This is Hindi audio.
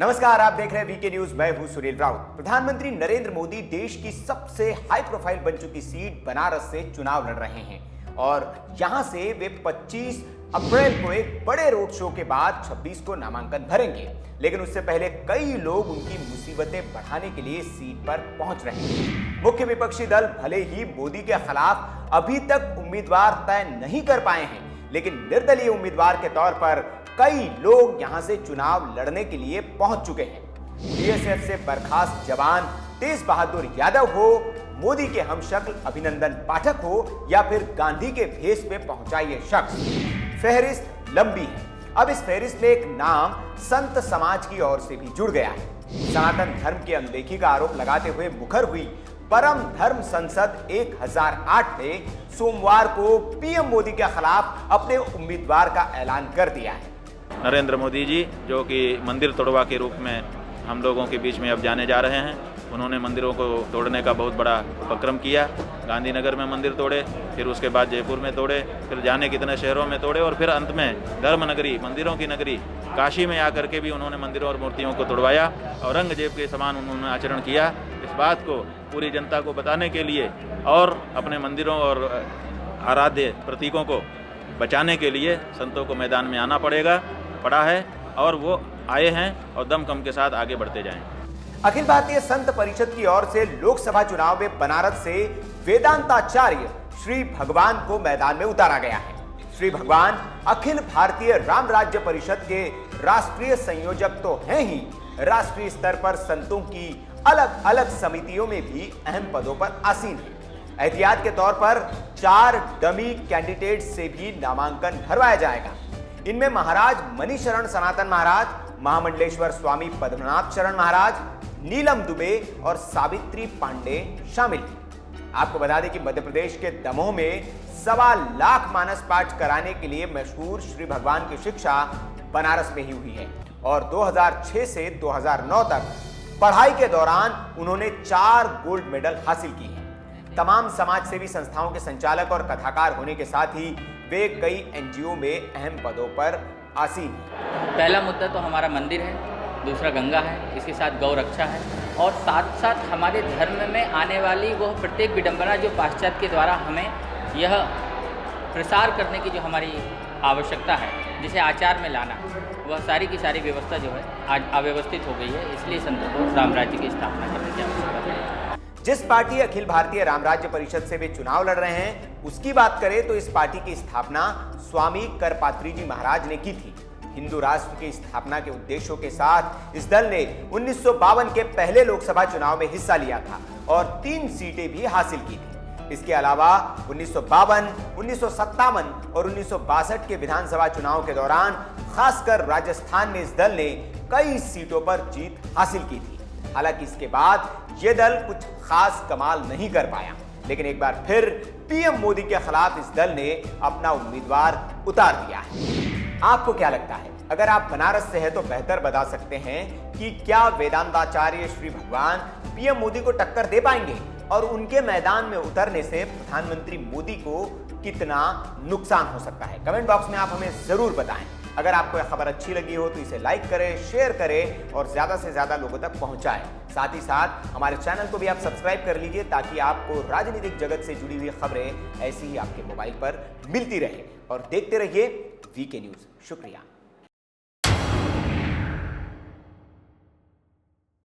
नमस्कार, आप देख रहे हैं वीके न्यूज। मैं हूं सुनील राउत। प्रधानमंत्री नरेंद्र मोदी देश की सबसे हाई प्रोफाइल बन चुकी सीट बनारस से चुनाव लड़ रहे हैं और यहां से वे 25 अप्रैल को एक बड़े रोड शो के बाद 26 को नामांकन भरेंगे। लेकिन उससे पहले कई लोग उनकी मुसीबतें बढ़ाने के लिए सीट पर पहुंच रहे हैं। मुख्य विपक्षी दल भले ही मोदी के खिलाफ अभी तक उम्मीदवार तय नहीं कर पाए हैं, लेकिन निर्दलीय उम्मीदवार के तौर पर कई लोग यहां से चुनाव लड़ने के लिए पहुंच चुके हैं। बीएसएफ से बर्खास्त जवान तेज बहादुर यादव हो, मोदी के हमशक्ल अभिनंदन पाठक हो या फिर गांधी के भेष में पहुंचा ये शख्स, फहरिस्त लंबी है। अब इस फहरिस्त में एक नाम संत समाज की ओर से भी जुड़ गया है। सनातन धर्म की अनदेखी का आरोप लगाते हुए मुखर हुई परम धर्म संसद 1008 ने सोमवार को पीएम मोदी के खिलाफ अपने उम्मीदवार का ऐलान कर दिया है। नरेंद्र मोदी जी, जो कि मंदिर तोड़वा के रूप में हम लोगों के बीच में अब जाने जा रहे हैं, उन्होंने मंदिरों को तोड़ने का बहुत बड़ा उपक्रम किया। गांधीनगर में मंदिर तोड़े, फिर उसके बाद जयपुर में तोड़े, फिर जाने कितने शहरों में तोड़े और फिर अंत में धर्म नगरी, मंदिरों की नगरी काशी में आकर के भी उन्होंने मंदिरों और मूर्तियों को तोड़वाया और औरंगजेब के समान उन्होंने आचरण किया। इस बात को पूरी जनता को बताने के लिए और अपने मंदिरों और आराध्य प्रतीकों को बचाने के लिए संतों को मैदान में आना पड़ा है और वो आए हैं और दमखम के साथ आगे बढ़ते जाएं। अखिल भारतीय संत परिषद की ओर से लोकसभा चुनाव में बनारस से वेदांताचार्य श्री भगवान को मैदान में उतारा गया है। श्री भगवान अखिल भारतीय राम राज्य परिषद के राष्ट्रीय संयोजक तो हैं ही, राष्ट्रीय स्तर पर संतों की अलग अलग समितियों में भी अहम पदों पर आसीन है। एहतियात के तौर पर 4 डमी कैंडिडेट से भी नामांकन भरवाया जाएगा। इनमें महाराज मणिशरण सनातन महाराज, महामंडलेश्वर स्वामी पद्मनाभ शरण महाराज, नीलम दुबे और सावित्री पांडे शामिल हैं। आपको बता दें कि मध्य प्रदेश के दमोह में 1.25 लाख मानस पाठ कराने के लिए मशहूर श्री भगवान की शिक्षा बनारस में ही हुई है और 2006 से 2009 तक पढ़ाई के दौरान उन्होंने 4 गोल्ड मेडल हासिल की हैं। तमाम समाज सेवी संस्थाओं के संचालक और कथाकार होने के साथ ही वे कई एनजीओ में अहम पदों पर आसीन हैं। पहला मुद्दा तो हमारा मंदिर है, दूसरा गंगा है, इसके साथ गौ रक्षा है और साथ साथ हमारे धर्म में आने वाली वो प्रत्येक विडंबना जो पाश्चात्य के द्वारा हमें यह प्रसार करने की जो हमारी आवश्यकता है, जिसे आचार में लाना, वह सारी की सारी व्यवस्था जो है आज अव्यवस्थित हो गई है। इसलिए संतों को राम राज्य की स्थापना करने की आवश्यकता है। जिस पार्टी अखिल भारतीय राम राज्य परिषद से वे चुनाव लड़ रहे हैं, उसकी बात करें तो इस पार्टी की स्थापना स्वामी करपात्री जी महाराज ने की थी। हिंदू राष्ट्र की स्थापना के उद्देश्यों के साथ इस दल ने 1952 के पहले लोकसभा चुनाव में हिस्सा लिया था और 3 सीटें भी हासिल की थी। इसके अलावा 1952, 1957 और 1962 के विधानसभा चुनाव के दौरान खासकर राजस्थान में इस दल ने कई सीटों पर जीत हासिल की थी। हालांकि इसके बाद यह दल कुछ खास कमाल नहीं कर पाया, लेकिन एक बार फिर पीएम मोदी के खिलाफ इस दल ने अपना उम्मीदवार उतार दिया है। आपको क्या लगता है? अगर आप बनारस से हैं तो बेहतर बता सकते हैं कि क्या वेदांताचार्य श्री भगवान पीएम मोदी को टक्कर दे पाएंगे और उनके मैदान में उतरने से प्रधानमंत्री मोदी को कितना नुकसान हो सकता है? कमेंट बॉक्स में आप हमें जरूर बताएं। अगर आपको यह खबर अच्छी लगी हो तो इसे लाइक करें, शेयर करें और ज्यादा से ज्यादा लोगों तक पहुंचाएं। साथ ही साथ हमारे चैनल को भी आप सब्सक्राइब कर लीजिए ताकि आपको राजनीतिक जगत से जुड़ी हुई खबरें ऐसी ही आपके मोबाइल पर मिलती रहे। और देखते रहिए वीके न्यूज। शुक्रिया।